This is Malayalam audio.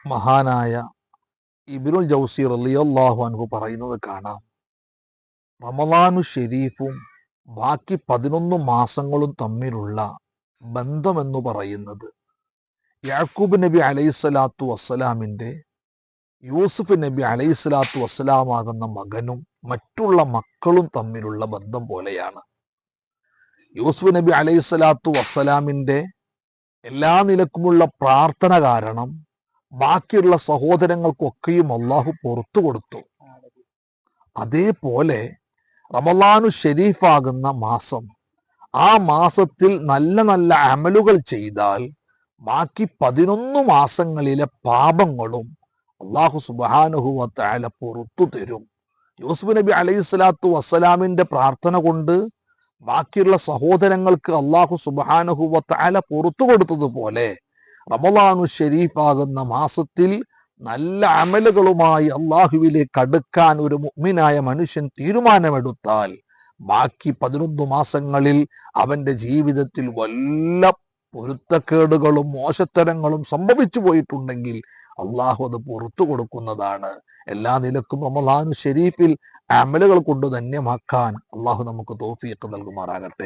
മഹാനായ ഇബ്നുൽ ജൗസി റളിയല്ലാഹു അൻഹു പറയുന്നത് കാണാം. റമളാനു ഷെരീഫും ബാക്കി 11 മാസങ്ങളും തമ്മിലുള്ള ബന്ധമെന്ന് പറയുന്നത് യാക്കൂബ് നബി അലൈഹിസ്സലാത്തു വസ്സലാമിൻ്റെ യൂസുഫ് നബി അലൈഹിസ്സലാത്തു വസ്സലാമാകുന്ന മകനും മറ്റുള്ള മക്കളും തമ്മിലുള്ള ബന്ധം പോലെയാണ്. യൂസുഫ് നബി അലൈഹിസ്സലാത്തു വസ്സലാമിൻ്റെ എല്ലാ നിലക്കുമുള്ള പ്രാർത്ഥന കാരണം ബാക്കിയുള്ള സഹോദരങ്ങൾക്കൊക്കെയും അള്ളാഹു പുറത്തു കൊടുത്തു. അതേപോലെ റമളാനു ഷെരീഫാകുന്ന മാസം, ആ മാസത്തിൽ നല്ല നല്ല അമലുകൾ ചെയ്താൽ ബാക്കി 11 മാസങ്ങളിലെ പാപങ്ങളും അള്ളാഹു സുബ്ഹാനഹു വ തആല പുറത്തു തരും. യൂസുഫ് നബി അലൈഹിസ്സലാത്തു വസ്സലാമിന്റെ പ്രാർത്ഥന കൊണ്ട് ബാക്കിയുള്ള സഹോദരങ്ങൾക്ക് അള്ളാഹു സുബ്ഹാനഹു വ തആല പുറത്തു കൊടുത്തതുപോലെ റമളാനു ഷെരീഫാകുന്ന മാസത്തിൽ നല്ല അമലുകളുമായി അള്ളാഹുവിലേക്ക് അടുക്കാൻ ഒരു മുഅ്മിനായ മനുഷ്യൻ തീരുമാനമെടുത്താൽ ബാക്കി 11 മാസങ്ങളിൽ അവന്റെ ജീവിതത്തിൽ വല്ല പൊരുത്തക്കേടുകളും മോശത്തരങ്ങളും സംഭവിച്ചു പോയിട്ടുണ്ടെങ്കിൽ അള്ളാഹു അത് പുറത്തു കൊടുക്കുന്നതാണ്. എല്ലാ നിലക്കും റമളാനു ഷെരീഫിൽ അമലുകൾ കൊണ്ട് ധന്യമാക്കാൻ അള്ളാഹു നമുക്ക് തൗഫീഖ് നൽകുമാറാകട്ടെ.